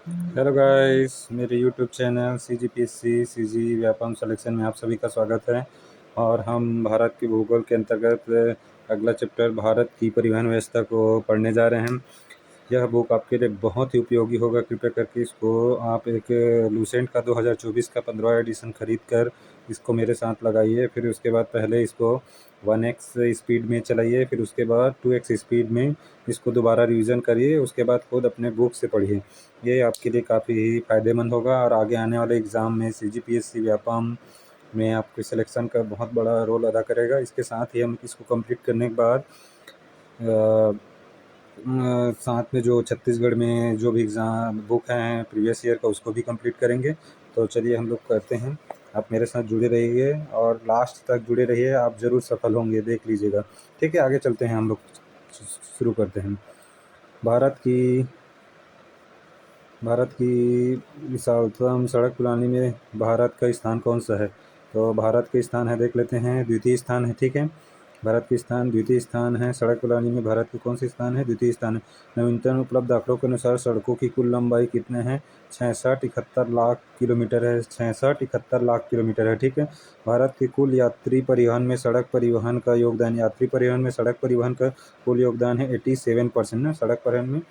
Hello guys, मेरे YouTube channel CGPSC CG Vyapam selection में आप सभी का स्वागत है। और हम भारत के भूगोल के अंतर्गत अगला चैप्टर भारत की परिवहन व्यवस्था को पढ़ने जा रहे हैं। यह बुक आपके लिए बहुत ही उपयोगी होगा। कृपया करके इसको आप एक लूसेंट का 2024 का 15वां एडिशन खरीद कर इसको मेरे साथ लगाइए। फिर उसके बाद पहले इसको 1x स्पीड में चलाइए, फिर उसके बाद 2x स्पीड में इसको दोबारा रिवीजन करिए। उसके बाद खुद अपने बुक से पढ़िए। ये आपके लिए काफ़ी फ़ायदेमंद होगा और आगे आने वाले एग्ज़ाम में CGPSC व्यापम में आपके सिलेक्शन का बहुत बड़ा रोल अदा करेगा। इसके साथ ही हम इसको कंप्लीट करने के बाद साथ में जो छत्तीसगढ़ में जो भी एग्ज़ाम बुक हैं प्रीवियस ईयर का, उसको भी कंप्लीट करेंगे। तो चलिए हम लोग करते हैं। आप मेरे साथ जुड़े रहिए और लास्ट तक जुड़े रहिए, आप ज़रूर सफल होंगे, देख लीजिएगा। ठीक है, आगे चलते हैं, हम लोग शुरू करते हैं। भारत की विशालतम सड़क प्रणाली में भारत का स्थान कौन सा है? तो भारत के स्थान है, देख लेते हैं, द्वितीय स्थान है। ठीक है, भारत के स्थान द्वितीय स्थान है। सड़क प्रणाली में भारत के कौन से स्थान है? द्वितीय स्थान है। नवीनतम उपलब्ध आंकड़ों के अनुसार सड़कों की कुल लंबाई कितने हैं? 66-71 लाख किलोमीटर है। 66-71 लाख किलोमीटर है। ठीक है, भारत के कुल यात्री परिवहन में सड़क परिवहन का योगदान, यात्री परिवहन में सड़क परिवहन का कुल योगदान है 87% ना, सड़क परिवहन में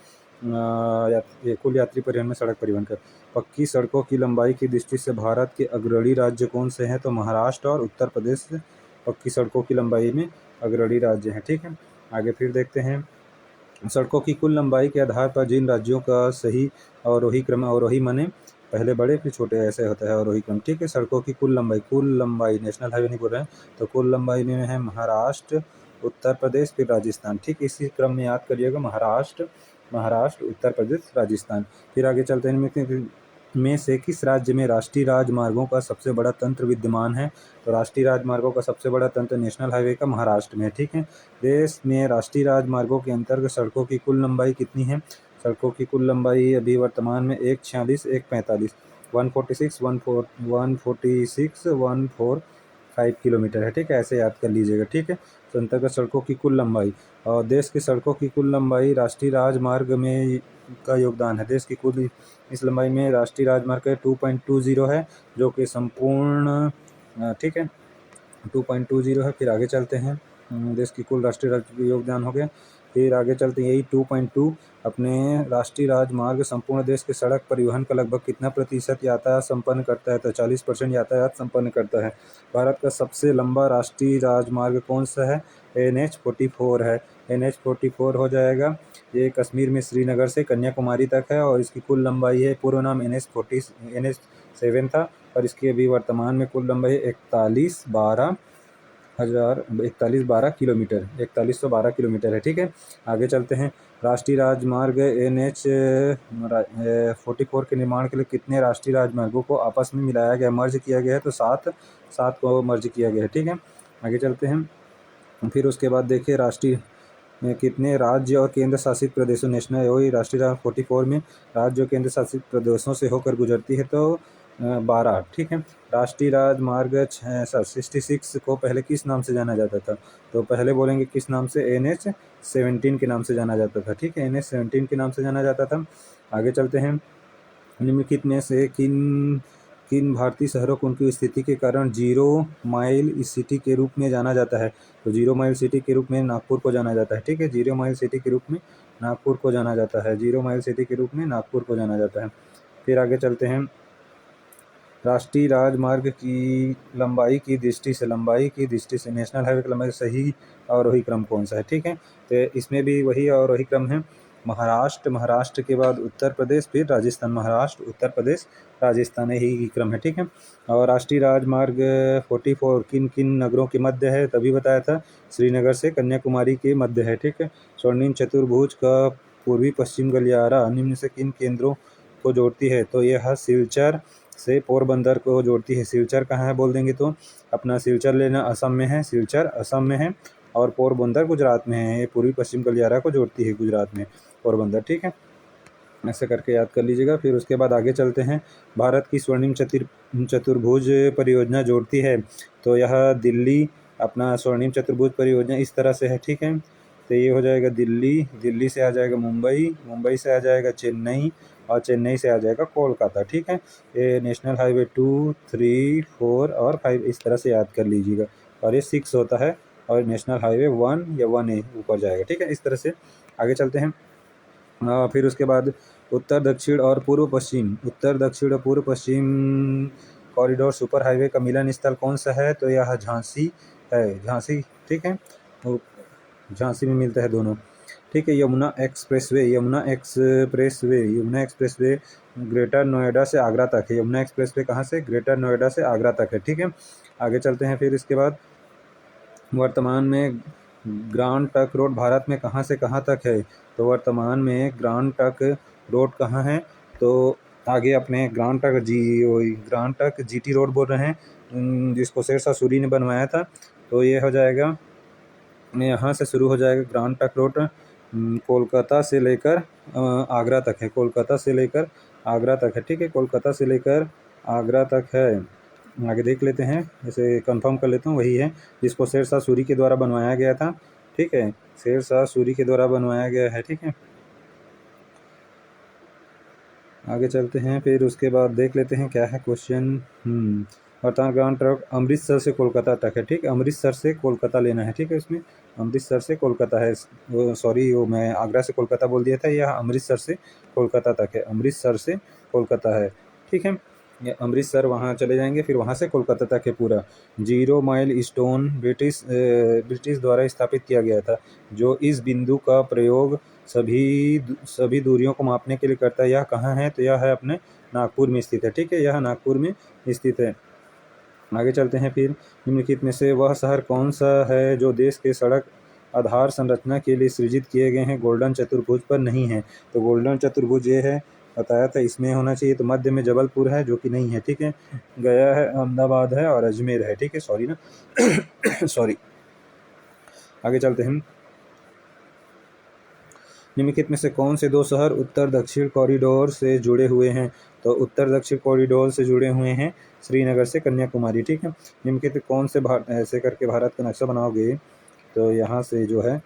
कुल यात्री परिवहन में सड़क परिवहन का। पक्की सड़कों की लंबाई की दृष्टि से भारत के अग्रणी राज्य कौन से हैं? तो महाराष्ट्र और उत्तर प्रदेश पक्की सड़कों की लंबाई में अग्रणी राज्य हैं। ठीक है, आगे फिर देखते हैं। सड़कों की कुल लंबाई के आधार पर जिन राज्यों का सही अवरोही क्रम, अवरोही माने पहले बड़े फिर छोटे, ऐसे होता है अवरोही क्रम। ठीक है, सड़कों की कुल लंबाई नेशनल हाईवे नहीं बोल रहे हैं, तो कुल लंबाई में है महाराष्ट्र, उत्तर प्रदेश, फिर राजस्थान। ठीक, इसी क्रम में याद करिएगा, महाराष्ट्र, उत्तर प्रदेश, राजस्थान। फिर आगे चलते हैं। में से किस राज्य में राष्ट्रीय राजमार्गों का सबसे बड़ा तंत्र विद्यमान है? तो राष्ट्रीय राजमार्गों का सबसे बड़ा तंत्र नेशनल हाईवे का महाराष्ट्र में है। ठीक है, देश में राष्ट्रीय राजमार्गों के अंतर्गत सड़कों की कुल लंबाई कितनी है? सड़कों की कुल लंबाई अभी वर्तमान में 146, 145, 146, 145 किलोमीटर है। ठीक है, ऐसे याद कर लीजिएगा। ठीक है, तो अंतर्गत सड़कों की कुल लंबाई और देश की सड़कों की कुल लंबाई राष्ट्रीय राजमार्ग में का योगदान है। देश की कुल इस लंबाई में राष्ट्रीय राजमार्ग 2.20 है, जो कि संपूर्ण, ठीक है, 2.20 है। फिर आगे चलते हैं। देश की कुल राष्ट्रीय योगदान हो गया। फिर आगे चलते हैं, यही 2.2 अपने राष्ट्रीय राजमार्ग संपूर्ण देश के सड़क परिवहन का लगभग कितना प्रतिशत यातायात संपन्न करता है? तो 40% यातायात संपन्न करता है। भारत का सबसे लंबा राष्ट्रीय राजमार्ग कौन सा है? NH-44 है। NH-44 हो जाएगा। ये कश्मीर में श्रीनगर से कन्याकुमारी तक है और इसकी कुल लंबाई है, पूर्व नाम NH7 था, और इसकी अभी वर्तमान में कुल लंबाई 4112 किलोमीटर, 4112 किलोमीटर है। ठीक है, आगे चलते हैं। राष्ट्रीय राजमार्ग NH-44 के निर्माण के लिए कितने राष्ट्रीय राजमार्गों को आपस में मिलाया गया, मर्ज किया गया है? तो सात सात को मर्ज किया गया है। ठीक है, आगे चलते हैं। फिर उसके बाद देखिए, राष्ट्रीय में कितने राज्य और केंद्र शासित प्रदेशों, नेशनल वही राष्ट्रीय राजमार्ग 44 में राज्य और केंद्र शासित प्रदेशों से होकर गुजरती है, तो 12। ठीक है, राष्ट्रीय राजमार्ग 66 को पहले किस नाम से जाना जाता था? तो पहले बोलेंगे किस नाम से? NH-17 के नाम से जाना जाता था। ठीक है, NH-17 के नाम से जाना जाता था। आगे चलते हैं। निम्नलिखित में से किन किन भारतीय शहरों को उनकी स्थिति के कारण जीरो माइल सिटी के रूप में जाना जाता है? तो जीरो माइल सिटी के रूप में नागपुर को जाना जाता है। ठीक है, जीरो माइल सिटी के रूप में नागपुर को जाना जाता है। जीरो माइल सिटी के रूप में नागपुर को जाना जाता है। फिर आगे चलते हैं। राष्ट्रीय राजमार्ग की लंबाई की दृष्टि से नेशनल हाईवे की लंबाई सही अवरोही क्रम कौन सा है? ठीक है, तो इसमें भी वही अवरोही क्रम है। महाराष्ट्र के बाद उत्तर प्रदेश, फिर राजस्थान। महाराष्ट्र, उत्तर प्रदेश, राजस्थान, यही क्रम है। ठीक है, और राष्ट्रीय राजमार्ग 44 किन किन नगरों के मध्य है? तभी बताया था, श्रीनगर से कन्याकुमारी के मध्य है। ठीक है, स्वर्णिम चतुर्भुज का पूर्वी पश्चिम गलियारा निम्न से किन केंद्रों को जोड़ती है? तो यह सिलचर से पोरबंदर को जोड़ती है। सिलचर कहाँ है बोल देंगे तो अपना सिलचर लेना, असम में है। सिलचर असम में है और पोरबंदर गुजरात में है। ये पूर्वी पश्चिम गलियारा को जोड़ती है, गुजरात में पोरबंदर। ठीक है, ऐसे करके याद कर लीजिएगा। फिर उसके बाद आगे चलते हैं। भारत की स्वर्णिम चतुर्भुज परियोजना जोड़ती है, तो यह दिल्ली, अपना स्वर्णिम चतुर्भुज परियोजना इस तरह से है। ठीक है, तो ये हो जाएगा दिल्ली, दिल्ली से आ जाएगा मुंबई, मुंबई से आ जाएगा चेन्नई, और चेन्नई से आ जाएगा कोलकाता, ठीक है। ये नेशनल हाईवे 2, 3, 4 और 5 इस तरह से याद कर लीजिएगा, और ये 6 होता है, और नेशनल हाईवे 1 या 1A ऊपर जाएगा, ठीक है। इस तरह से आगे चलते हैं। फिर उसके बाद उत्तर दक्षिण और पूर्व पश्चिम, उत्तर दक्षिण और पूर्व पश्चिम कॉरिडोर सुपर हाईवे का मिलन स्थल कौन सा है? तो यह झांसी है, झांसी, ठीक है। वो झांसी में मिलता है दोनों, ठीक है। Yamuna expressway, Yamuna expressway, Yamuna expressway greater Noida से आगरा तक है। यमुना एक्सप्रेसवे कहाँ से? ग्रेटर नोएडा से आगरा तक है, ठीक है। आगे चलते हैं। फिर इसके बाद वर्तमान में ग्रांड ट्रंक रोड भारत में कहाँ से कहाँ तक है? तो वर्तमान में ग्रांड ट्रंक रोड कहाँ है? तो आगे अपने ग्रांड ट्रंक जीटी रोड बोल रहे हैं, जिसको शेरशाह सूरी ने बनवाया था। तो ये हो जाएगा, यहाँ से शुरू हो जाएगा ग्रांड ट्रंक रोड, कोलकाता से लेकर आगरा तक है, कोलकाता से लेकर आगरा तक है, ठीक है। कोलकाता से लेकर आगरा तक है। आगे देख लेते हैं, इसे कंफर्म कर लेता हूँ, वही है जिसको शेरशाह सूरी के द्वारा बनवाया गया था, ठीक है। शेरशाह सूरी के द्वारा बनवाया गया है, ठीक है। आगे चलते हैं। फिर उसके बाद देख लेते हैं क्या है क्वेश्चन। वर्तमान ग्रांड ट्रंक अमृतसर से कोलकाता तक है, ठीक है। अमृतसर से कोलकाता लेना है, ठीक है। इसमें अमृतसर से कोलकाता है, सॉरी वो मैं आगरा से कोलकाता बोल दिया था, यह अमृतसर से कोलकाता तक है, अमृतसर से कोलकाता है, ठीक है। ये अमृतसर वहाँ चले जाएंगे, फिर वहाँ से कोलकाता तक है पूरा। 0 माइल स्टोन ब्रिटिश द्वारा स्थापित किया गया था, जो इस बिंदु का प्रयोग सभी दूरियों को मापने के लिए करता है। यह कहाँ है? तो यह है अपने नागपुर में स्थित है, ठीक है। यह नागपुर में स्थित है। आगे चलते हैं। फिर निम्नलिखित में से वह शहर कौन सा है जो देश के सड़क आधार संरचना के लिए सृजित किए गए हैं गोल्डन चतुर्भुज पर नहीं है? तो गोल्डन चतुर्भुज ये है, बताया था इसमें होना चाहिए। तो मध्य में जबलपुर है, जो कि नहीं है, ठीक है। गया है, अहमदाबाद है और अजमेर है, ठीक है। सॉरी ना सॉरी। आगे चलते हैं। निम्नलिखित में से कौन से दो शहर उत्तर दक्षिण कॉरिडोर से जुड़े हुए हैं? तो उत्तर दक्षिण कॉरिडोर से जुड़े हुए हैं श्रीनगर से कन्याकुमारी, ठीक है। निम्नलिखित कौन से ऐसे करके भारत का नक्शा बनाओगे? तो यहाँ से जो है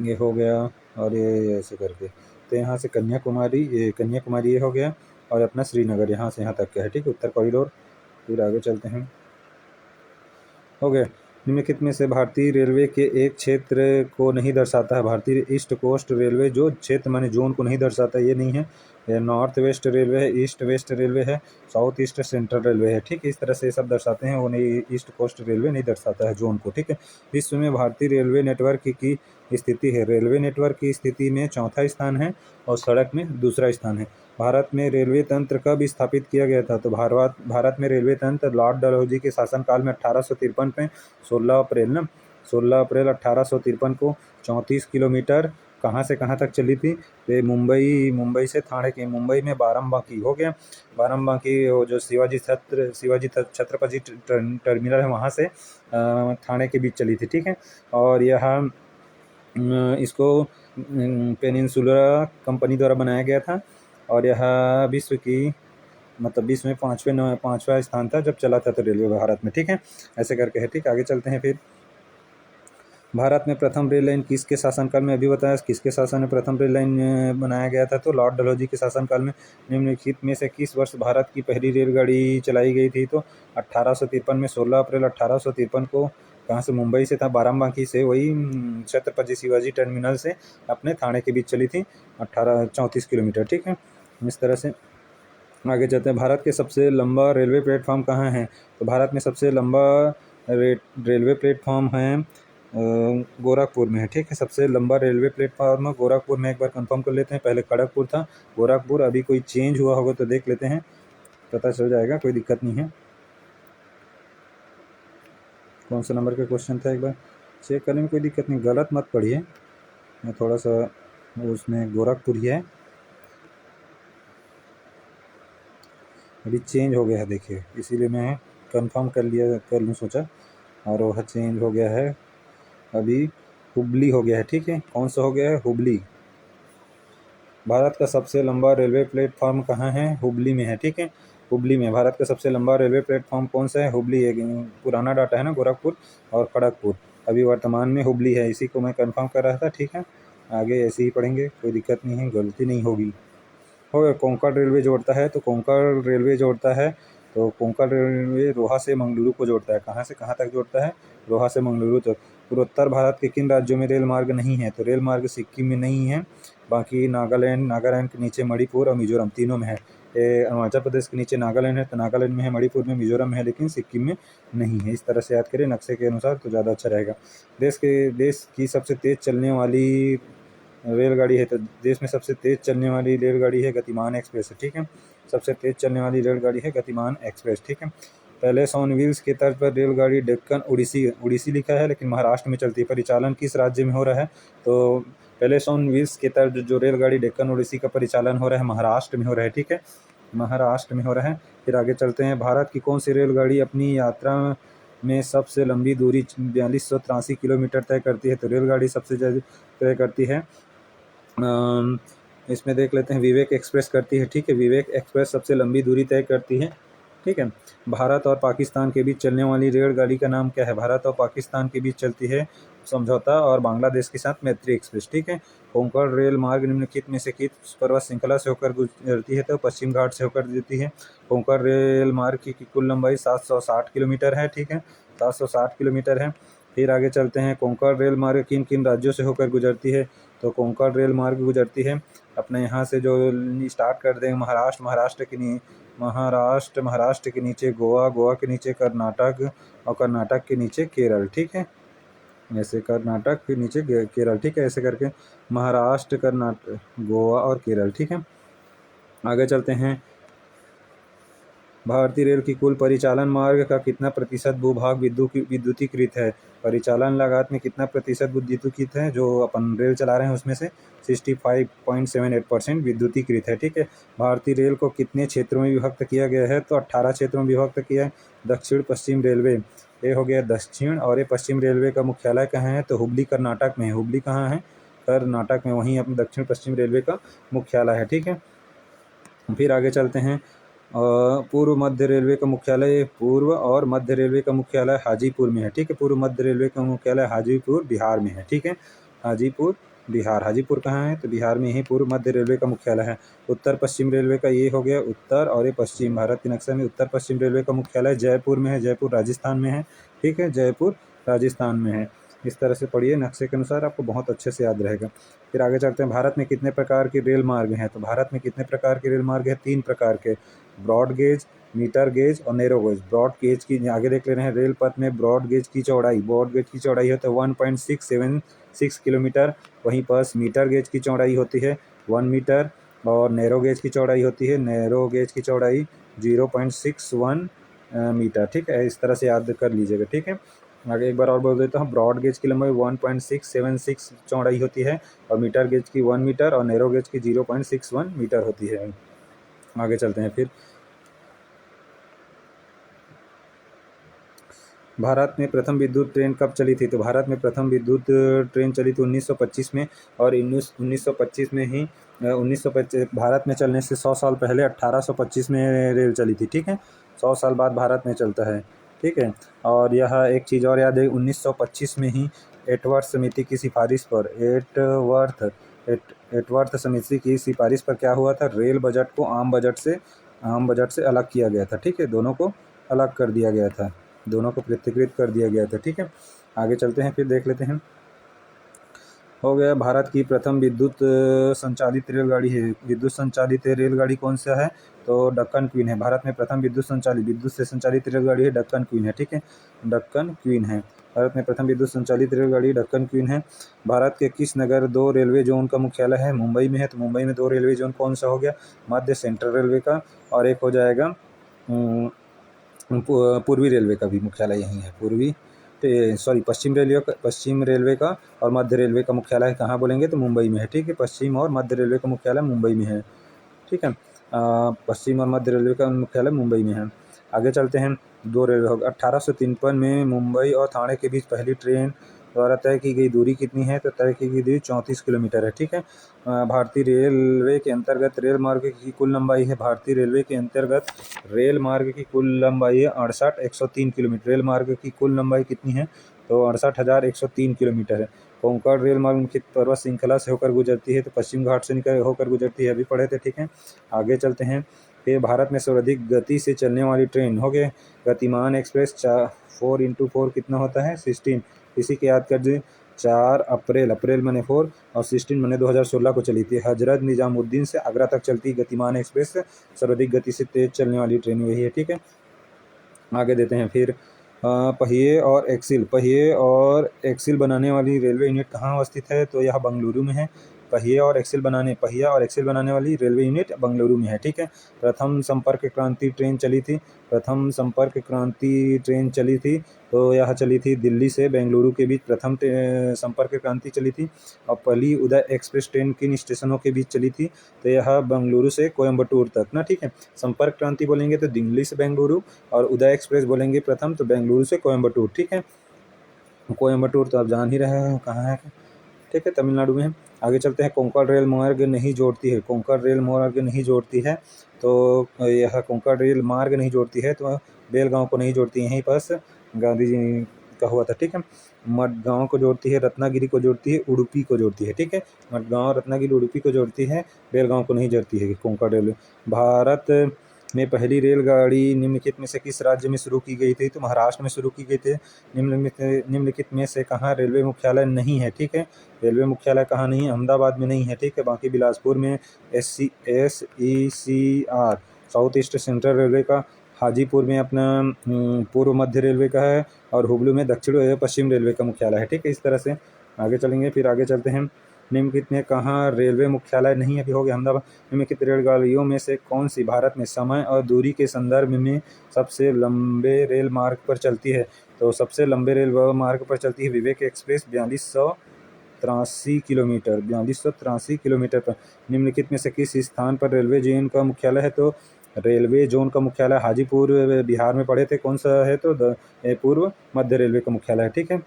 ये हो गया, और ये ऐसे करके, तो यहाँ से कन्याकुमारी, ये हो गया, और अपना श्रीनगर यहाँ से यहाँ तक का है, ठीक है, उत्तर कॉरिडोर। फिर आगे चलते हैं। हो गया। निम्नलिखित में से भारतीय रेलवे के एक क्षेत्र को नहीं दर्शाता है? भारतीय ईस्ट कोस्ट रेलवे जो क्षेत्र माने जोन को नहीं दर्शाता, ये नहीं है। ये नॉर्थ वेस्ट रेलवे है, ईस्ट वेस्ट रेलवे है, साउथ ईस्ट सेंट्रल रेलवे है, ठीक है। इस तरह से सब दर्शाते हैं, वो नहीं, ईस्ट कोस्ट रेलवे नहीं दर्शाता है जोन को, ठीक है। विश्व में भारतीय रेलवे नेटवर्क की स्थिति है, रेलवे नेटवर्क की स्थिति में चौथा स्थान है और सड़क में दूसरा स्थान है। भारत में रेलवे तंत्र कब स्थापित किया गया था? तो भारत में रेलवे तंत्र लॉर्ड डलहौजी के शासनकाल में 1853 में 16 अप्रैल 1853 को 34 किलोमीटर कहाँ से कहाँ तक चली थी? तो मुंबई से थाने के, मुंबई में बाराबंकी हो गया, बाराबंकी वो जो शिवाजी छत्रपति टर्मिनल है वहाँ से थाने के बीच चली थी, ठीक है। और यह इसको पेनिनसुला कंपनी द्वारा बनाया गया था, और यह विश्व में पाँचवा स्थान था जब चला था तो रेलवे भारत में, ठीक है। ऐसे करके है, ठीक। आगे चलते हैं। फिर भारत में प्रथम रेल लाइन किसके शासनकाल में? अभी बताया किसके शासन में प्रथम रेल लाइन बनाया गया था? तो लॉर्ड डलहौजी के शासनकाल में। निम्नलिखित में से किस वर्ष भारत की पहली रेलगाड़ी चलाई गई थी? तो 1853 में 16 अप्रैल 1853 को कहाँ से? मुंबई से था, बाराबंकी से, वही छत्रपति शिवाजी टर्मिनल से अपने थाने के बीच चली थी, 34 किलोमीटर, ठीक है। इस तरह से आगे चलते हैं। भारत के सबसे लंबा रेलवे प्लेटफॉर्म कहाँ है? तो भारत में सबसे लंबा रेलवे प्लेटफॉर्म है गोरखपुर में है, ठीक है। सबसे लंबा रेलवे प्लेटफॉर्म गोरखपुर में, एक बार कंफर्म कर लेते हैं। पहले खड़गपुर था, गोरखपुर, अभी कोई चेंज हुआ होगा तो देख लेते हैं, पता चल जाएगा, कोई दिक्कत नहीं है। कौन सा नंबर का क्वेश्चन था एक बार चेक करने में कोई दिक्कत नहीं, गलत मत पढ़िए, मैं थोड़ा सा उसमें गोरखपुर ही है, अभी चेंज हो गया है, देखिए, इसीलिए मैं कंफर्म कर लूँ सोचा, और वह चेंज हो गया है, अभी हुबली हो गया है, ठीक है। कौन सा हो गया है? हुबली। भारत का सबसे लंबा रेलवे प्लेटफॉर्म कहाँ है? हुबली में है, ठीक है। हुबली में भारत का सबसे लंबा रेलवे प्लेटफॉर्म कौन सा है? हुबली है। पुराना डाटा है ना गोरखपुर और खड़गपुर, अभी वर्तमान में हुबली है, इसी को मैं कंफर्म कर रहा था, ठीक है। आगे ऐसे ही पढ़ेंगे, कोई दिक्कत नहीं है, गलती नहीं होगी। हो गया। कोंकण रेलवे जोड़ता है, तो कोंकण रेलवे जोड़ता है, तो कोंकण रेलवे रोहा से मंगलुरु को जोड़ता है। कहाँ से कहाँ तक जोड़ता है? रोहा से मंगलुरु तक। पूर्वोत्तर भारत के किन राज्यों में रेल मार्ग नहीं है? तो रेल मार्ग सिक्किम में नहीं है, बाकी नागालैंड के नीचे मणिपुर और मिजोरम तीनों में है। अरुणाचल प्रदेश के नीचे नागालैंड है, तो नागालैंड में है, मणिपुर में, मिजोरम में है, लेकिन सिक्किम में नहीं है। इस तरह से याद करें नक्शे के अनुसार तो ज़्यादा अच्छा रहेगा। देश की सबसे तेज़ चलने वाली रेलगाड़ी है, तो देश में सबसे तेज़ चलने वाली रेलगाड़ी है गतिमान एक्सप्रेस है, ठीक है। सबसे तेज़ चलने वाली रेलगाड़ी है गतिमान एक्सप्रेस, ठीक है। पहले ऑन व्हील्स के तर्ज पर रेलगाड़ी डेक्कन उड़ीसी लिखा है, लेकिन महाराष्ट्र में चलती है। परिचालन किस राज्य में हो रहा है? तो पहले ऑन व्हील्स के तर्ज जो रेलगाड़ी डेक्कन उड़ीसी का परिचालन हो रहा है महाराष्ट्र में हो रहा है, ठीक है, महाराष्ट्र में हो रहा है। फिर आगे चलते हैं। भारत की कौन सी रेलगाड़ी अपनी यात्रा में सबसे लंबी दूरी 4283 किलोमीटर तय करती है? तो रेलगाड़ी सबसे ज़्यादा तय करती है, इसमें देख लेते हैं, विवेक एक्सप्रेस करती है, ठीक है। विवेक एक्सप्रेस सबसे लंबी दूरी तय करती है, ठीक है। भारत और पाकिस्तान के बीच चलने वाली रेलगाड़ी का नाम क्या है? भारत और पाकिस्तान के बीच चलती है समझौता और बांग्लादेश के साथ मैत्री एक्सप्रेस, ठीक है। कोंकण रेल मार्ग निम्नलिखित में से किस पर्वत श्रृंखला से होकर गुजरती है? तो पश्चिम घाट से होकर गुजरती है। कोंकण रेल मार्ग की कुल लंबाई 760 किलोमीटर है, ठीक है, 760 किलोमीटर है। फिर आगे चलते हैं। कोंकण रेल मार्ग किन किन राज्यों से होकर गुजरती है? तो कोंकण रेल मार्ग गुजरती है अपने यहाँ से, जो स्टार्ट कर देंगे महाराष्ट्र के नीचे गोवा के नीचे कर्नाटक और कर्नाटक के नीचे केरल, ठीक है। ऐसे कर्नाटक के नीचे केरल, ठीक है, ऐसे करके महाराष्ट्र, कर्नाटक, गोवा और केरल, ठीक है। आगे चलते हैं। भारतीय रेल की कुल परिचालन मार्ग का कितना प्रतिशत भूभाग विद्युतीकृत है? परिचालन लागत में कितना प्रतिशत विद्युतीकृत है? जो अपन रेल चला रहे हैं उसमें से 65.78% विद्युतीकृत है, ठीक है। भारतीय रेल को कितने क्षेत्रों में विभक्त किया गया है? तो 18 क्षेत्रों में विभक्त किया है। दक्षिण पश्चिम रेलवे, ये हो गया दक्षिण, और ये पश्चिम रेलवे का मुख्यालय कहाँ है? तो हुबली कर्नाटक में है। हुबली कहाँ है? कर्नाटक में, वहीं अपने दक्षिण पश्चिम रेलवे का मुख्यालय है, ठीक है। फिर आगे चलते हैं। पूर्व मध्य रेलवे का मुख्यालय हाजीपुर में है, ठीक है। पूर्व मध्य रेलवे का मुख्यालय हाजीपुर बिहार में है, ठीक है। हाजीपुर कहाँ है? तो बिहार में ही पूर्व मध्य रेलवे का मुख्यालय है। उत्तर पश्चिम रेलवे का, ये हो गया उत्तर और ये पश्चिम, भारत के नक्शे में उत्तर पश्चिम रेलवे का मुख्यालय जयपुर में है, जयपुर राजस्थान में है, ठीक है, जयपुर राजस्थान में है। इस तरह से पढ़िए नक्शे के अनुसार, आपको बहुत अच्छे से याद रहेगा। फिर आगे चलते हैं। भारत में कितने प्रकार के रेल मार्ग हैं? तो भारत में कितने प्रकार के रेल मार्ग हैं? 3 प्रकार के, ब्रॉड गेज, मीटर गेज और नैरो गेज। ब्रॉड गेज की आगे देख ले रहे हैं। रेल पथ में ब्रॉड गेज की चौड़ाई होती है 1.676 किलोमीटर, वहीं पर मीटर गेज की चौड़ाई होती है 1 मीटर, और नैरो गेज की चौड़ाई होती है 0.61 मीटर, ठीक है। इस तरह से याद कर लीजिएगा, ठीक है। आगे एक बार और बोल देता हूँ। ब्रॉड गेज की लंबाई 1.676 चौड़ाई होती है, और मीटर गेज की 1 मीटर और नैरो गेज की 0.61 मीटर होती है। आगे चलते हैं। फिर भारत में प्रथम विद्युत ट्रेन कब चली थी? तो भारत में प्रथम विद्युत ट्रेन चली थी 1925 में, और 1925 में ही 1925 भारत में चलने से 100 साल पहले 1825 में रेल चली थी, ठीक है। 100 साल बाद भारत में चलता है, ठीक है। और यह एक चीज़ और याद है, 1925 में ही एटवर्थ समिति की सिफारिश पर एटवर्थ समिति की सिफारिश पर क्या हुआ था? रेल बजट को आम बजट से अलग किया गया था, ठीक है। दोनों को अलग कर दिया गया था, दोनों को पृथकीकृत कर दिया गया था, ठीक है। आगे चलते हैं। फिर देख लेते हैं। हो गया। भारत की प्रथम विद्युत संचालित रेलगाड़ी है। विद्युत संचालित रेलगाड़ी कौन सा है? तो डक्कन क्वीन है। भारत में प्रथम विद्युत से संचालित रेलगाड़ी है डक्कन क्वीन है, ठीक है, डक्कन क्वीन है। भारत में प्रथम विद्युत संचालित रेलगाड़ी डक्कन क्वीन है। भारत के किस नगर 2 रेलवे जोन का मुख्यालय है? मुंबई में है। तो मुंबई में 2 रेलवे जोन कौन सा हो गया? मध्य सेंट्रल रेलवे का, और एक हो जाएगा पूर्वी रेलवे का भी मुख्यालय यहीं है। पश्चिम रेलवे का और मध्य रेलवे का मुख्यालय कहाँ बोलेंगे? तो मुंबई में है, ठीक है। पश्चिम और मध्य रेलवे का मुख्यालय मुंबई में है, ठीक है। पश्चिम और मध्य रेलवे का मुख्यालय मुंबई में है। आगे चलते हैं। 2 रेलवे होगा। 1853 में मुंबई और ठाणे के बीच पहली ट्रेन द्वारा तय की गई दूरी कितनी है? तो तय की गई दूरी 34 किलोमीटर है, ठीक है। भारतीय रेलवे के अंतर्गत रेल मार्ग की कुल लंबाई है। भारतीय रेलवे के अंतर्गत रेल मार्ग की कुल लंबाई है 68,103 किलोमीटर। रेल मार्ग की कुल लंबाई कितनी है? तो 68,103 किलोमीटर है। कोंकण रेल मार्ग मुख्य पर्वत श्रृंखला से होकर गुजरती है, तो पश्चिम घाट से निकल होकर गुजरती है, अभी पढ़े थे, ठीक है। आगे चलते हैं। फिर भारत में सर्वाधिक गति से चलने वाली ट्रेन हो गए गतिमान एक्सप्रेस 4x4 कितना होता है 16, इसी के याद कर दीजिए। 4 अप्रैल, अप्रैल मने 4 और 16 मने 2016 को चली थी। हजरत निजामुद्दीन से आगरा तक चलती गतिमान एक्सप्रेस सर्वाधिक गति से तेज चलने वाली ट्रेन वही है, ठीक है। आगे देते हैं फिर पहिए और एक्सिल बनाने वाली रेलवे यूनिट कहाँ अवस्थित है, तो यह बेंगलुरु में है। पहिया और एक्सिल बनाने वाली रेलवे यूनिट बेंगलुरु में है, ठीक है। प्रथम संपर्क क्रांति ट्रेन चली थी, तो यह चली थी दिल्ली से बेंगलुरु के बीच प्रथम संपर्क क्रांति चली थी। और पहली उदय एक्सप्रेस ट्रेन किन स्टेशनों के बीच चली थी, तो यह बेंगलुरु से कोयम्बटूर तक ना, ठीक है। संपर्क क्रांति बोलेंगे तो दिल्ली से बेंगलुरु, और उदय एक्सप्रेस बोलेंगे प्रथम तो बेंगलुरु से कोयम्बटूर, ठीक है। कोयम्बटूर तो आप जान ही रहे हैं कहाँ है, ठीक है, तमिलनाडु में है। आगे चलते हैं। कोंकण रेल मार्ग नहीं जोड़ती है, तो यह कोंकण रेल मार्ग नहीं जोड़ती है, तो बेलगांव को नहीं जोड़ती, यहीं पास गांधी जी का हुआ था, ठीक है। मडगांव को जोड़ती है, रत्नागिरी को जोड़ती है, उडुपी को जोड़ती है, ठीक है। मडगांव, रत्नागिरी, उडुपी को जोड़ती है, बेलगांव को नहीं जोड़ती है कोंकण रेल। भारत में पहली रेलगाड़ी निम्नलिखित में से किस राज्य में शुरू की गई थी, तो महाराष्ट्र में शुरू की गई थी। निम्नलिखित में से कहाँ रेलवे मुख्यालय नहीं है, ठीक है। रेलवे मुख्यालय कहाँ नहीं है, अहमदाबाद में नहीं है, ठीक है। बाकी बिलासपुर में SECR south east central railway का, हाजीपुर में अपना पूर्व मध्य रेलवे का है, और हुबली में दक्षिण पश्चिम रेलवे का मुख्यालय है, ठीक है। इस तरह से आगे चलेंगे। फिर आगे चलते हैं। निम्नलिखित में कहाँ रेलवे मुख्यालय नहीं है, अभी हो गया अहमदाबाद। निम्नलिखित रेलगाड़ियों में से कौन सी भारत में समय और दूरी के संदर्भ में सबसे लंबे रेल मार्ग पर चलती है, तो सबसे लंबे रेल मार्ग पर चलती है विवेक एक्सप्रेस 4283 किलोमीटर पर। निम्नलिखित में से किस स्थान पर रेलवे जोन का मुख्यालय है, तो रेलवे जोन का मुख्यालय हाजीपुर बिहार में पड़े थे, कौन सा है, तो पूर्व मध्य रेलवे का मुख्यालय है, ठीक है।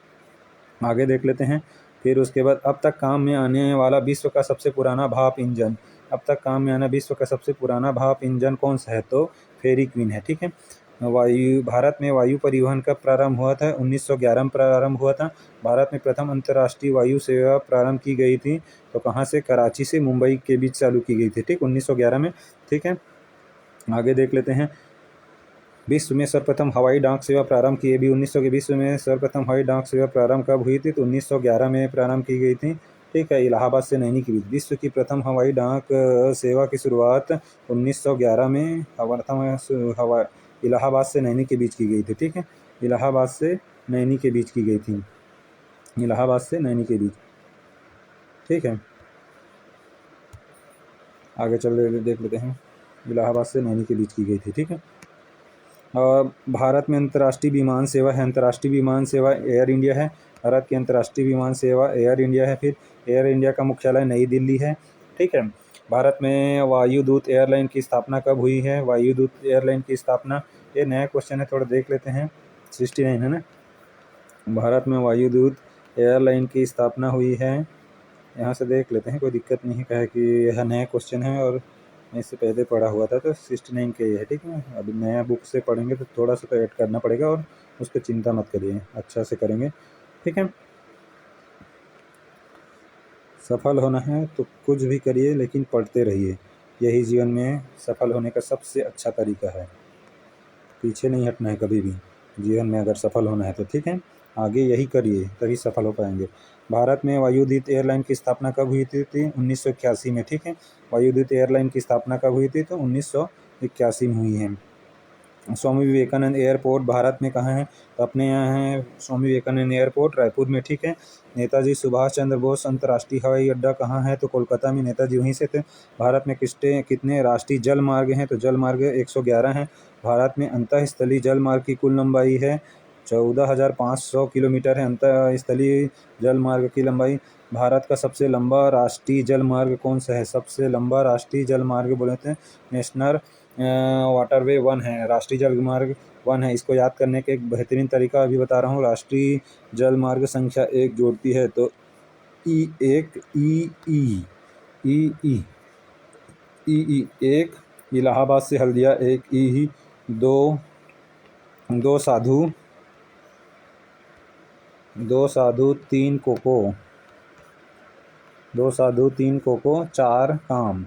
आगे देख लेते हैं। फिर उसके बाद अब तक काम में आने वाला विश्व का सबसे पुराना भाप इंजन कौन सा है, तो फेरी क्वीन है, ठीक है। भारत में वायु परिवहन का प्रारंभ हुआ था, 1911 में प्रारंभ हुआ था। भारत में प्रथम अंतर्राष्ट्रीय वायु सेवा प्रारंभ की गई थी, तो कहाँ से, कराची से मुंबई के बीच चालू की गई थी, ठीक, 1911 में, ठीक है। आगे देख लेते हैं। विश्व में सर्वप्रथम हवाई डाक सेवा प्रारंभ की, भी 1900 के विश्व में सर्वप्रथम हवाई डाक सेवा प्रारंभ कब हुई थी, तो 1911 में प्रारंभ की गई थी, ठीक है। इलाहाबाद से नैनी के बीच विश्व की प्रथम हवाई डाक सेवा की शुरुआत 1911 में इलाहाबाद से नैनी के बीच की गई थी, ठीक है। इलाहाबाद से नैनी के बीच, ठीक है। आगे चल देख लेते हैं। इलाहाबाद से नैनी के बीच की गई थी, ठीक है। भारत में अंतर्राष्ट्रीय विमान सेवा एयर इंडिया है। भारत की अंतर्राष्ट्रीय विमान सेवा एयर इंडिया है। फिर एयर इंडिया का मुख्यालय नई दिल्ली है, ठीक है। भारत में वायुदूत एयरलाइन की स्थापना कब हुई है, वायुदूत एयरलाइन की स्थापना, ये नया क्वेश्चन है, थोड़ा देख लेते हैं। 69 है ना। भारत में वायुदूत एयरलाइन की स्थापना हुई है, यहाँ से देख लेते हैं, कोई दिक्कत नहीं है कि यह नया क्वेश्चन है और इससे पहले पढ़ा हुआ था, तो 69 के है, ठीक है। अभी नया बुक से पढ़ेंगे तो थोड़ा सा तो ऐड करना पड़ेगा, और उसको चिंता मत करिए, अच्छा से करेंगे, ठीक है। सफल होना है तो कुछ भी करिए, लेकिन पढ़ते रहिए, यही जीवन में सफल होने का सबसे अच्छा तरीका है। पीछे नहीं हटना है कभी भी जीवन में, अगर सफल होना है तो, ठीक है। आगे यही करिए, तभी सफल हो पाएंगे। भारत में वायुदूत एयरलाइन की स्थापना कब हुई थी, 1981 में, ठीक है। वायुदूत एयरलाइन की स्थापना कब हुई थी, तो 1981 में हुई है। स्वामी विवेकानंद एयरपोर्ट भारत में कहाँ है, तो अपने यहाँ है स्वामी विवेकानंद एयरपोर्ट, रायपुर में, ठीक है। नेताजी सुभाष चंद्र बोस अंतर्राष्ट्रीय हवाई अड्डा कहाँ है, तो कोलकाता में, नेताजी वहीं से थे। भारत में कितने राष्ट्रीय जल मार्ग हैं, तो जल मार्ग 111 हैं। भारत में अंतःस्थलीय जल मार्ग की कुल लंबाई है 14,500 किलोमीटर है अंतःस्थलीय जल मार्ग की लंबाई। भारत का सबसे लंबा राष्ट्रीय जल मार्ग कौन सा है, सबसे लंबा राष्ट्रीय जल मार्ग बोलते हैं नेशनल वाटरवे 1 है, राष्ट्रीय जल मार्ग 1 है। इसको याद करने के एक बेहतरीन तरीका अभी बता रहा हूँ। राष्ट्रीय जल मार्ग संख्या 1 जोड़ती है, तो E1 ई 1 इलाहाबाद से हल्दिया, 1 ई 2 साधु, 3 कोको, दो साधु, तीन कोको, चार काम।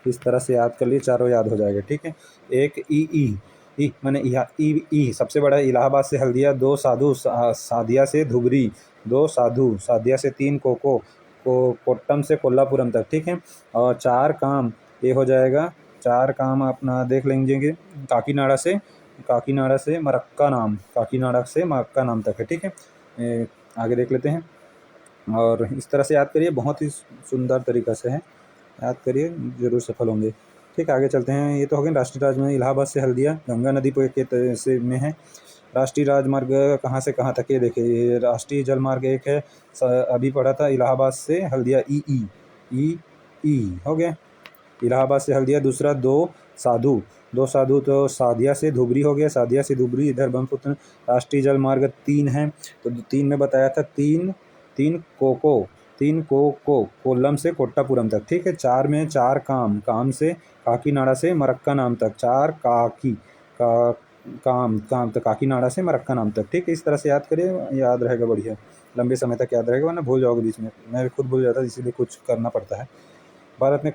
इस तरह से याद कर लिए, चारों याद हो जाएगा। ठीक है। एक ई ई ई मैंने ई सबसे बड़ा है इलाहाबाद से हल्दिया, दो साधु सादिया से धुबरी, दो साधु सादिया से, तीन कोको कोट्टम से कोल्लापुरम तक। ठीक है। और चार काम ये हो जाएगा, चार काम अपना देख लेंगे, काकीनाड़ा से मरक्का नाम, काकीनाड़ा से मरक्का नाम तक है। ठीक है। आगे देख लेते हैं। और इस तरह से याद करिए, बहुत ही सुंदर तरीक़ा से है, याद करिए, ज़रूर सफल होंगे। ठीक है, आगे चलते हैं। ये तो हो गए राष्ट्रीय राजमार्ग, इलाहाबाद से हल्दिया, गंगा नदी पर के से में है। राष्ट्रीय राजमार्ग कहाँ से कहाँ तक, ये देखिए, ये राष्ट्रीय जलमार्ग एक है, अभी पढ़ा था, इलाहाबाद से हल्दिया, ई हो गया, इलाहाबाद से हल्दिया। दूसरा दो साधु तो सादिया से धुबरी हो गया, सादिया से धुबरी, इधर ब्रह्मपुत्र। राष्ट्रीय जलमार्ग 3 है, तो 3 में बताया था, तीन कोको कोल्लम से कोट्टापुरम तक। ठीक है। 4 में चार काम से काकीनाड़ा से मरक्का नाम तक, चार काम तो काकीनाड़ा से मरक्का नाम तक। ठीक है। इस तरह से याद करिए, याद रहेगा, बढ़िया, लंबे समय तक याद रहेगा, वरना भूल जाओगे बीच में। मैं खुद भूल जाता, इसीलिए कुछ करना पड़ता है। भारत में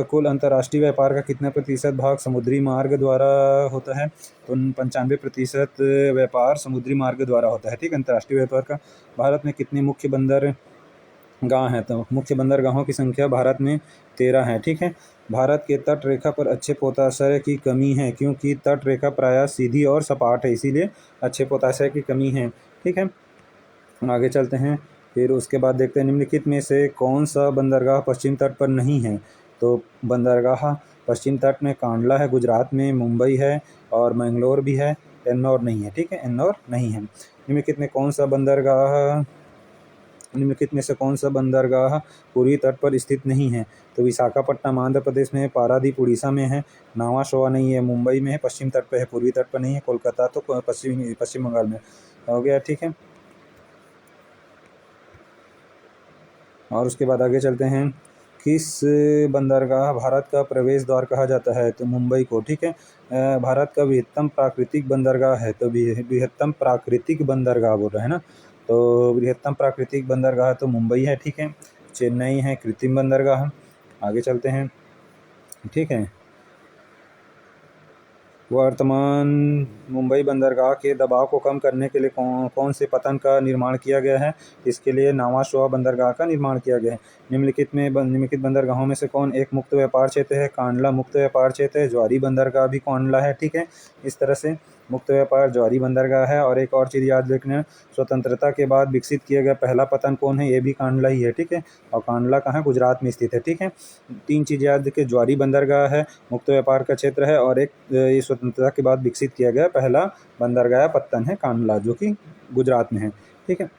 कुल अंतर्राष्ट्रीय व्यापार का कितना प्रतिशत भाग समुद्री मार्ग द्वारा होता है? तो 95% व्यापार समुद्री मार्ग द्वारा होता है। ठीक है। अंतर्राष्ट्रीय व्यापार का। भारत में कितने मुख्य बंदरगाह हैं? तो मुख्य बंदरगाहों की संख्या भारत में 13 है। ठीक है। भारत के तट रेखा पर अच्छे पोताश्रय की कमी है, क्योंकि तट रेखा प्रायः सीधी और सपाट है, इसीलिए अच्छे पोताश्रय की कमी है। ठीक है। आगे चलते हैं। फिर उसके बाद देखते हैं, निम्नलिखित में से कौन सा बंदरगाह पश्चिम तट पर नहीं है? तो बंदरगाह पश्चिम तट में कांडला है गुजरात में, मुंबई है, और मैंगलोर भी है, एन्नौर नहीं है। ठीक है। एन्नौर नहीं है। निम्नलिखित में से कौन सा बंदरगाह पूर्वी तट पर स्थित नहीं है? तो विशाखापट्टनम आंध्र प्रदेश में है, पारादीप उड़ीसा में है, नावा शोवा नहीं है, मुंबई में है, पश्चिम तट पर है, पूर्वी तट पर नहीं है, कोलकाता तो पश्चिम बंगाल में हो गया। ठीक है। और उसके बाद आगे चलते हैं। किस बंदरगाह भारत का प्रवेश द्वार कहा जाता है? तो मुंबई को। ठीक है। भारत का बृहत्तम प्राकृतिक बंदरगाह है, तो बृहत्तम प्राकृतिक बंदरगाह बोल रहे हैं ना, तो बृहत्तम प्राकृतिक बंदरगाह तो मुंबई है। ठीक है। चेन्नई है कृत्रिम बंदरगाह। आगे चलते हैं। ठीक है। वर्तमान मुंबई बंदरगाह के दबाव को कम करने के लिए कौन से पतन का निर्माण किया गया है? इसके लिए नावा शोवा बंदरगाह का निर्माण किया गया है। निम्नलिखित बंदरगाहों में से कौन एक मुक्त व्यापार क्षेत्र है? कांडला मुक्त व्यापार क्षेत्र है, ज्वारी बंदरगाह भी कांडला है। ठीक है। इस तरह से मुक्त व्यापार ज्वारी बंदरगाह है। और एक और चीज़ याद रखना, स्वतंत्रता के बाद विकसित किया गया पहला पतन कौन है? ये भी कांडला ही है। ठीक है। और कांडला कहाँ? गुजरात में स्थित है। ठीक है। 3 चीज़ याद रखिए, ज्वारी बंदरगाह है, मुक्त व्यापार का क्षेत्र है, और एक ये स्वतंत्रता के बाद विकसित किया गया पहला बंदरगाह पत्तन है कांडला, जो कि गुजरात में है। ठीक है।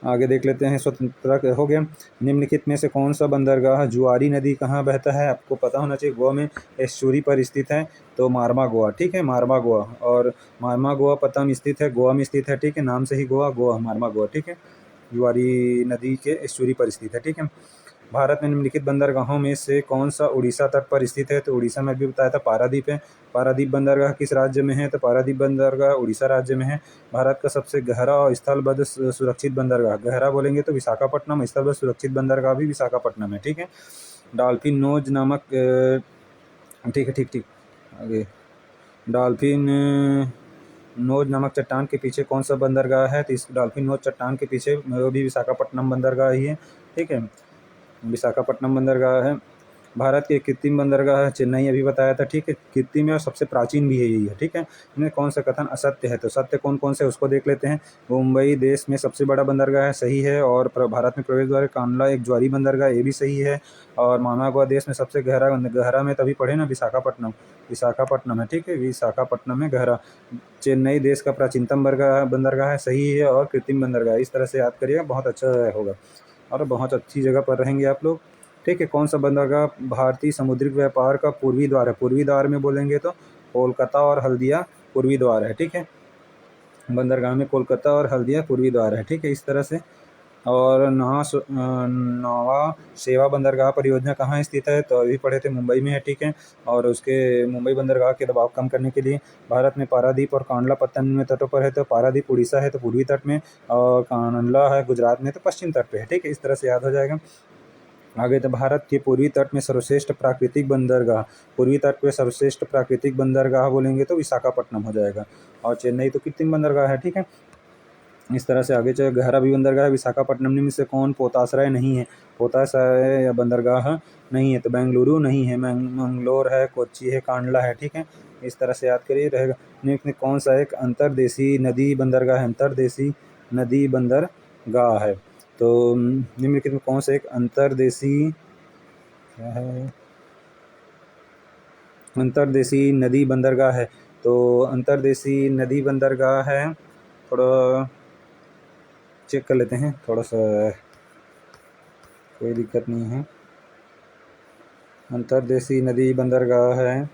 आगे देख लेते हैं। स्वतंत्रता हो गया। निम्नलिखित में से कौन सा बंदरगाह, जुआरी नदी कहाँ बहता है? आपको पता होना चाहिए, गोवा में एस्चुरी पर स्थित है, तो मारवा गोवा। ठीक है। मारवा गोवा, और मारवा गोवा पत्तन स्थित है, गोवा में स्थित है। ठीक है। नाम से ही गोवा मारवा गोवा। ठीक है। जुआरी नदी के एस्चुरी पर स्थित है। ठीक है। भारत में निम्नलिखित बंदरगाहों में से कौन सा उड़ीसा तट पर स्थित है? तो उड़ीसा में भी बताया था, पारादीप है। पारादीप बंदरगाह किस राज्य में है? तो पारादीप बंदरगाह उड़ीसा राज्य में है। भारत का सबसे गहरा और स्थलबद्ध सुरक्षित बंदरगाह, गहरा बोलेंगे तो विशाखापट्टनम, स्थलबद्ध सुरक्षित बंदरगाह भी विशाखापट्टनम है। ठीक है। डॉल्फिन नोज नामक ठीक आगे, डॉल्फिन नोज नामक चट्टान के पीछे कौन सा बंदरगाह है? तो इस डॉल्फिन नोज चट्टान के पीछे वो भी विशाखापट्टनम बंदरगाह ही है। ठीक है। विशाखापट्टनम बंदरगाह है। भारत के कृत्रिम बंदरगाह है, चेन्नई अभी बताया था। ठीक है। कृत्रिम है और सबसे प्राचीन भी है, यही है। ठीक है। इनमें कौन सा कथन असत्य है? तो सत्य कौन कौन से उसको देख लेते हैं। मुंबई देश में सबसे बड़ा बंदरगाह है, सही है। और भारत में प्रवेश द्वार कांडला एक ज्वारी बंदरगाह, ये भी सही है। और माना गोवा देश में सबसे गहरा में तभी पढ़े ना, विशाखापट्टनम है। ठीक है। विशाखापट्टनम में गहरा। चेन्नई देश का प्राचीनतम बंदरगाह है, सही है। और कृत्रिम बंदरगाह, इस तरह से याद करिएगा, बहुत अच्छा होगा और बहुत अच्छी जगह पर रहेंगे आप लोग। ठीक है। कौन सा बंदरगाह भारतीय समुद्री व्यापार का पूर्वी द्वार है? पूर्वी द्वार में बोलेंगे तो कोलकाता और हल्दिया पूर्वी द्वार है। ठीक है। बंदरगाह में कोलकाता और हल्दिया पूर्वी द्वार है। ठीक है। इस तरह से और नवा सेवा बंदरगाह परियोजना कहाँ स्थित है, तो अभी पढ़े थे मुंबई में है, ठीक है। और उसके मुंबई बंदरगाह के दबाव कम करने के लिए भारत में पारादीप और कांडलापत्तन में तटों पर है, तो पारादीप उड़ीसा है तो पूर्वी तट में, और कांडला है गुजरात में तो पश्चिम तट पे है, ठीक है। इस तरह से याद हो जाएगा। आगे तो भारत के पूर्वी तट में सर्वश्रेष्ठ प्राकृतिक बंदरगाह, पूर्वी तट पे सर्वश्रेष्ठ प्राकृतिक बंदरगाह बोलेंगे तो विशाखापट्टनम हो जाएगा, और चेन्नई तो कृत्रिम बंदरगाह है, ठीक है। इस तरह से आगे चले। गहरा भी बंदरगाह है विशाखापट्टनम में से कौन पोताश्रय नहीं है, पोताश्रय या बंदरगाह नहीं है, तो बेंगलुरु नहीं है, मंगलोर है, कोच्चि है, कांडला है, ठीक है। इस तरह से याद करिए रहेगा। निम्न में कौन सा एक अंतर्देशीय नदी बंदरगाह है, अंतर्देशीय नदी बंदरगाह है, तो निम्नलिखित में कौन सा एक अंतर्देशीय क्या है, अंतर्देशीय नदी बंदरगाह है, तो अंतर्देशीय नदी बंदरगाह है, थोड़ा चेक कर लेते हैं, थोड़ा सा कोई दिक्कत नहीं है। अंतर्देशीय नदी बंदरगाह है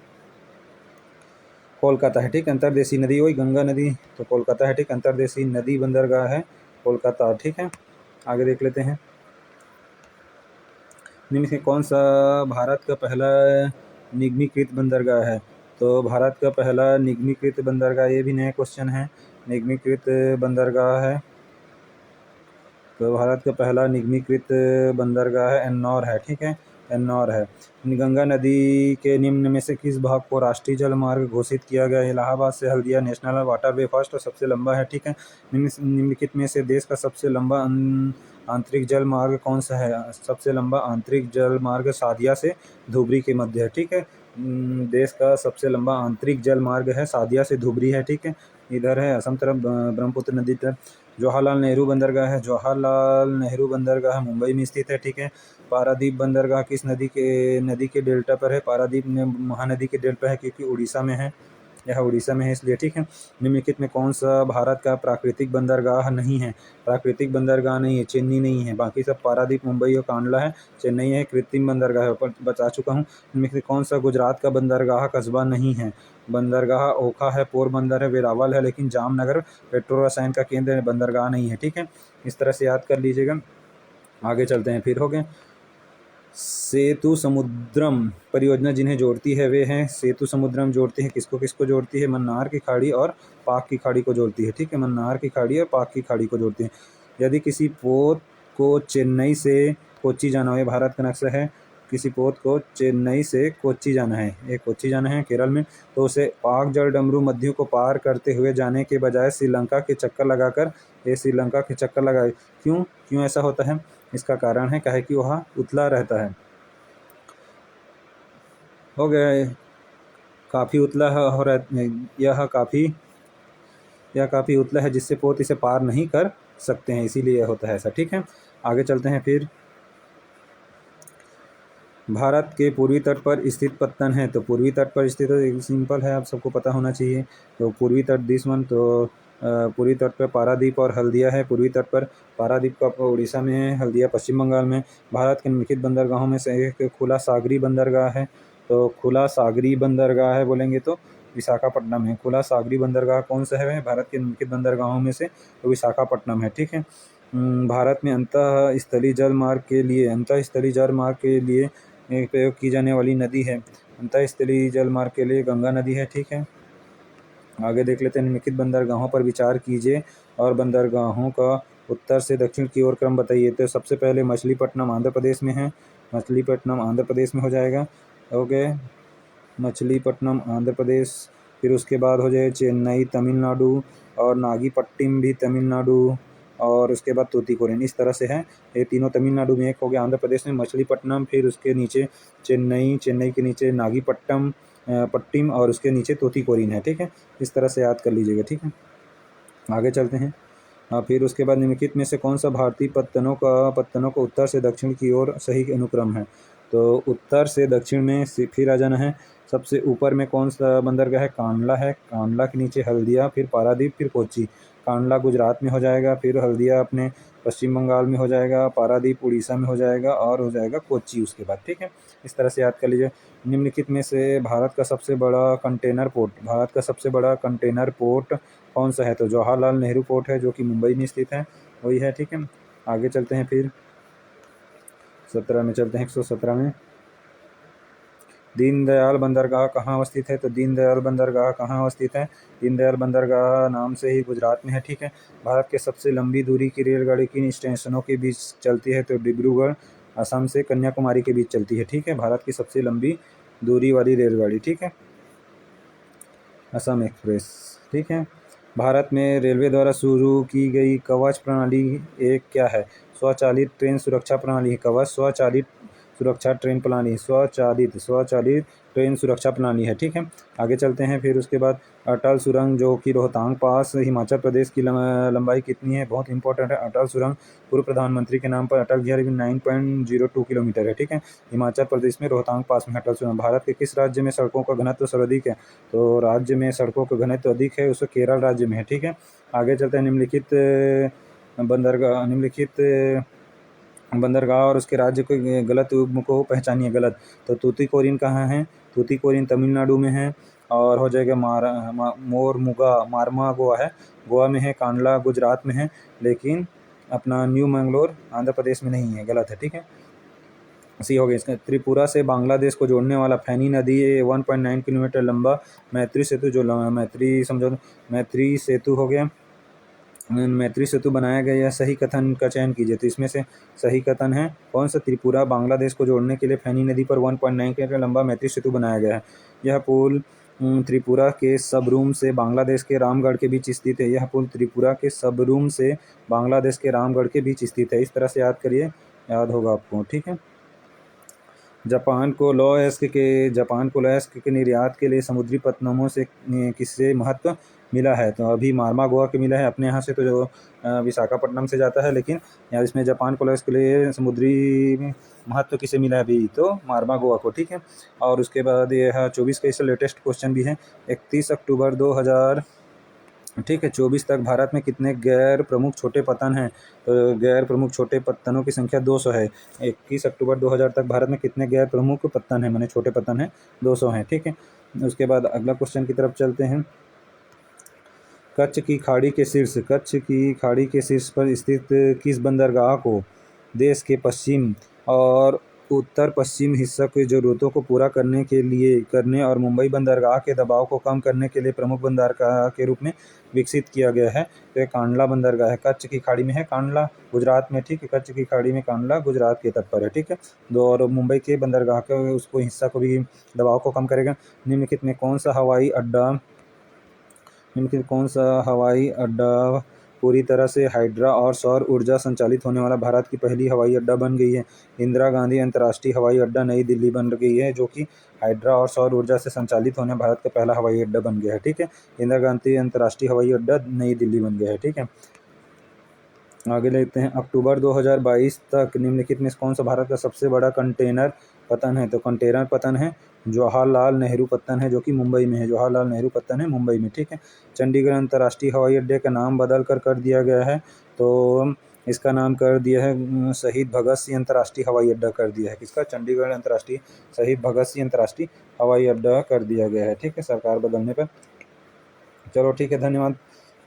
कोलकाता है, ठीक। अंतर्देशीय नदी वही गंगा नदी तो कोलकाता है, ठीक। अंतर्देशीय नदी बंदरगाह है कोलकाता, ठीक है। आगे देख लेते हैं। निम्न में कौन सा भारत का पहला निगमीकृत बंदरगाह है, तो भारत का पहला निगमीकृत बंदरगाह, ये भी नया क्वेश्चन है। निगमीकृत बंदरगाह है, तो भारत का पहला निगमीकृत बंदरगाह है एन्नौर है, ठीक है, एन्नौर है। गंगा नदी के निम्न में से किस भाग को राष्ट्रीय जल मार्ग घोषित किया गया है, इलाहाबाद से हल्दिया नेशनल वाटरवे फर्स्ट और सबसे लंबा है, ठीक है। निम्नलिखित में से देश का सबसे लंबा आंतरिक जल मार्ग कौन सा है, सबसे लंबा आंतरिक जल मार्ग सादिया से धुबरी के मध्य है, ठीक है। देश का सबसे लंबा आंतरिक जल मार्ग है सादिया से धुबरी है, ठीक है। इधर है असम तरफ ब्रह्मपुत्र नदी तरफ। जवाहरलाल नेहरू बंदरगाह है, जवाहरलाल नेहरू बंदरगाह मुंबई में स्थित है, ठीक है। पारादीप बंदरगाह किस नदी के डेल्टा पर है, पारादीप में महानदी के डेल्टा है क्योंकि उड़ीसा में है, यह उड़ीसा में है इसलिए, ठीक है। निम्नलिखित में कौन सा भारत का प्राकृतिक बंदरगाह नहीं है, प्राकृतिक बंदरगाह नहीं है, चेन्नई नहीं है, बाकी सब पारादीप मुंबई और कांडला है, चेन्नई है कृत्रिम बंदरगाह है, पर बता चुका हूँ। निम्नलिखित कौन सा गुजरात का बंदरगाह कस्बा नहीं है, बंदरगाह ओखा है, पोरबंदर है, वेरावल है, लेकिन जामनगर पेट्रो रसायन का केंद्र बंदरगाह नहीं है, ठीक है। इस तरह से याद कर लीजिएगा। आगे चलते हैं, फिर हो गए। सेतु समुद्रम परियोजना जिन्हें जोड़ती है वे हैं, सेतु समुद्रम जोड़ती है किसको किसको जोड़ती है, मन्नार की खाड़ी और पाक की खाड़ी को जोड़ती है, ठीक है। मन्नार की खाड़ी और पाक की खाड़ी को जोड़ती है। यदि किसी पोत को चेन्नई से कोच्चि जाना हो, ये भारत का नक्शा है, किसी पोत को चेन्नई से कोच्चि जाना है, एक कोच्चि जाना है केरल में, तो उसे पाक जल डमरू मध्य को पार करते हुए जाने के बजाय श्रीलंका के चक्कर लगाकर, ये श्रीलंका के चक्कर लगाए, क्यों क्यों ऐसा होता है, इसका कारण है क्या है कि वह उतला रहता है। हो गया, काफ़ी उतला है और यह काफ़ी उतला है जिससे पोत इसे पार नहीं कर सकते हैं, इसीलिए होता है ऐसा, ठीक है। आगे चलते हैं। फिर भारत के पूर्वी तट पर स्थित पत्तन है, तो पूर्वी तट पर स्थित सिंपल है, आप सबको पता होना चाहिए। तो पूर्वी तट दिस वन, तो पूर्वी तट पर पारादीप और हल्दिया है, पूर्वी तट पर पारादीप का उड़ीसा में है, हल्दिया पश्चिम बंगाल में। भारत के निम्नलिखित बंदरगाहों में से एक खुला सागरी बंदरगाह है, तो खुला सागरी बंदरगाह है बोलेंगे तो विशाखापट्टनम है। खुला सागरी बंदरगाह कौन सा है भारत के निम्नलिखित बंदरगाहों में से, तो विशाखापट्टनम है, ठीक है। भारत में अंतः स्थलीय जल मार्ग के लिए प्रयोग की जाने वाली नदी है, अंतःस्थलीय जल मार्ग के लिए गंगा नदी है, ठीक है। आगे देख लेते हैं। निम्नलिखित बंदरगाहों पर विचार कीजिए और बंदरगाहों का उत्तर से दक्षिण की ओर क्रम बताइए। तो सबसे पहले मछलीपट्टनम आंध्र प्रदेश में है, मछलीपट्टनम आंध्र प्रदेश में हो जाएगा, ओके, मछलीपट्टनम आंध्र प्रदेश। फिर उसके बाद हो जाए चेन्नई तमिलनाडु, और नागीपट्टिनम भी तमिलनाडु, और उसके बाद तूतीकोरिन, इस तरह से है। ये तीनों तमिलनाडु में, एक हो गया आंध्र प्रदेश में मछलीपट्टनम, फिर उसके नीचे चेन्नई, चेन्नई के नीचे नागीपट्टनम पट्टिम, और उसके नीचे तूतीकोरिन है, ठीक है। इस तरह से याद कर लीजिएगा, ठीक है। आगे चलते हैं। फिर उसके बाद निम्नलिखित में से कौन सा भारतीय पत्तनों को उत्तर से दक्षिण की ओर सही अनुक्रम है, तो उत्तर से दक्षिण में फिर आ जाना है। सबसे ऊपर में कौन सा बंदरगाह है, कांडला है, कांडला के नीचे हल्दिया, फिर पारादीप, फिर कोच्चि। कांडला गुजरात में हो जाएगा, फिर हल्दिया अपने पश्चिम बंगाल में हो जाएगा, पारादीप उड़ीसा में हो जाएगा, और हो जाएगा कोच्चि उसके बाद, ठीक है। इस तरह से याद कर लीजिए। निम्नलिखित में से भारत का सबसे बड़ा कंटेनर पोर्ट कौन सा है, तो जवाहरलाल नेहरू पोर्ट है जो कि मुंबई में स्थित है, वही है, ठीक है। आगे चलते हैं, फिर 17 में चलते हैं, 117 में दीनदयाल बंदरगाह कहाँ अवस्थित है? तो दीनदयाल बंदरगाह कहाँ अवस्थित है? दीनदयाल बंदरगाह नाम से ही गुजरात में है, ठीक है। भारत के सबसे लंबी दूरी की रेलगाड़ी किन स्टेशनों के बीच चलती है? तो डिब्रूगढ़ असम से कन्याकुमारी के बीच चलती है, ठीक है। भारत की सबसे लंबी दूरी वाली रेलगाड़ी, ठीक है, असम एक्सप्रेस, ठीक है। भारत में रेलवे द्वारा शुरू की गई कवच प्रणाली एक क्या है? स्वचालित ट्रेन सुरक्षा प्रणाली। कवच स्वचालित सुरक्षा ट्रेन प्रणाली, स्वचालित ट्रेन सुरक्षा प्रणाली है, ठीक है। आगे चलते हैं, फिर उसके बाद अटल सुरंग जो कि रोहतांग पास हिमाचल प्रदेश की लंबाई कितनी है? बहुत इंपॉर्टेंट है। अटल सुरंग पूर्व प्रधानमंत्री के नाम पर अटल बिहारी 9.02 किलोमीटर है, ठीक है। हिमाचल प्रदेश में रोहतांग पास में अटल सुरंग। भारत के किस राज्य में सड़कों का घनत्व सर्वाधिक है? तो राज्य में सड़कों का घनत्व अधिक है उसको केरल राज्य में है, ठीक है। आगे चलते हैं, निम्नलिखित बंदरगाह और उसके राज्य के गलत युग्म को पहचानिए। गलत, तो तूतीकोरिन कहाँ है? तूतीकोरिन तमिलनाडु में है। और हो जाएगा मारमा गोवा है, गोवा में है। कांडला गुजरात में है, लेकिन अपना न्यू मंगलोर आंध्र प्रदेश में नहीं है, गलत है, ठीक है। सी हो गया इसका। त्रिपुरा से बांग्लादेश को जोड़ने वाला फैनी नदी 1.9 किलोमीटर लंबा मैत्री सेतु जो मैत्री सेतु हो गया, मैत्री सेतु बनाया गया। यह सही कथन का चयन कीजिए। तो इसमें से सही कथन है कौन सा? त्रिपुरा बांग्लादेश को जोड़ने के लिए फैनी नदी पर 1.9 किलोमीटर लंबा मैत्री सेतु बनाया गया है। यह पुल त्रिपुरा के सबरूम से बांग्लादेश के रामगढ़ के बीच स्थित है। यह पुल त्रिपुरा के सबरूम से बांग्लादेश के रामगढ़ के बीच स्थित है। इस तरह से याद करिए, याद होगा आपको, ठीक है। जापान को लौह अयस्क के निर्यात के लिए समुद्री पत्तनों से किससे महत्व मिला है? तो अभी मारमा गोवा के मिला है, अपने यहाँ से तो जो विशाखापट्टनम से जाता है, लेकिन यहाँ इसमें जापान को लौह अयस्क के लिए समुद्री महत्व किसे मिला है अभी? तो मारमा गोवा को, ठीक है। और उसके बाद यह 24 का इससे लेटेस्ट क्वेश्चन भी है। 31 अक्टूबर 2000, ठीक है, 24 तक भारत में कितने गैर प्रमुख छोटे पत्तन हैं? तो गैर प्रमुख छोटे पत्तनों की संख्या 200 है। 21 अक्टूबर 2000 तक भारत में कितने गैर प्रमुख पत्तन हैं, माने छोटे पत्तन हैं? 200 हैं, ठीक है। उसके बाद अगला क्वेश्चन की तरफ चलते हैं। कच्छ की खाड़ी के शीर्ष पर स्थित किस बंदरगाह को देश के पश्चिम और उत्तर पश्चिम हिस्सा की ज़रूरतों को पूरा करने और मुंबई बंदरगाह के दबाव को कम करने के लिए प्रमुख बंदरगाह के रूप में विकसित किया गया है? तो ये कांडला बंदरगाह है। कच्छ की खाड़ी में है, कांडला गुजरात में, ठीक है। कच्छ की खाड़ी में कांडला गुजरात के तट पर है, ठीक है। और मुंबई के बंदरगाह के उसको हिस्सा को भी दबाव को कम करेगा। निम्नलिखित में कौन सा हवाई अड्डा पूरी तरह से हाइड्रा और सौर ऊर्जा संचालित होने वाला भारत की पहली हवाई अड्डा बन गई है? इंदिरा गांधी अंतर्राष्ट्रीय हवाई अड्डा नई दिल्ली बन गई है, जो कि हाइड्रा और सौर ऊर्जा से संचालित होने भारत का पहला हवाई अड्डा बन गया है, ठीक है। इंदिरा गांधी अंतर्राष्ट्रीय हवाई अड्डा नई दिल्ली बन गया है, ठीक है। आगे लेते हैं, अक्टूबर 2022 तक निम्नलिखित में कौन सा भारत का सबसे बड़ा कंटेनर पतन है? तो कंटेनर पतन है जवाहरलाल नेहरू पत्तन है, जो कि मुंबई में है। जवाहरलाल नेहरू पत्तन है मुंबई में, ठीक है। चंडीगढ़ अंतर्राष्ट्रीय हवाई अड्डे का नाम बदल कर दिया गया है, तो इसका नाम कर दिया है शहीद भगत सिंह अंतर्राष्ट्रीय हवाई अड्डा कर दिया है। किसका? चंडीगढ़ अंतर्राष्ट्रीय शहीद भगत सिंह अंतर्राष्ट्रीय हवाई अड्डा कर दिया गया है, ठीक है, सरकार बदलने पर। चलो ठीक है, धन्यवाद।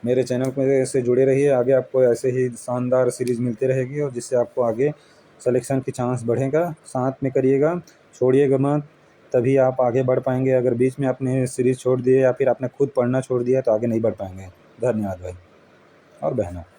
मेरे चैनल में से जुड़े रहिए, आगे आपको ऐसे ही शानदार सीरीज़ मिलती रहेगी और जिससे आपको आगे सिलेक्शन की चांस बढ़ेगा। साथ में करिएगा, छोड़िएगा मत, तभी आप आगे बढ़ पाएंगे। अगर बीच में आपने सीरीज़ छोड़ दिए या फिर आपने खुद पढ़ना छोड़ दिया तो आगे नहीं बढ़ पाएंगे। धन्यवाद भाई और बहनों।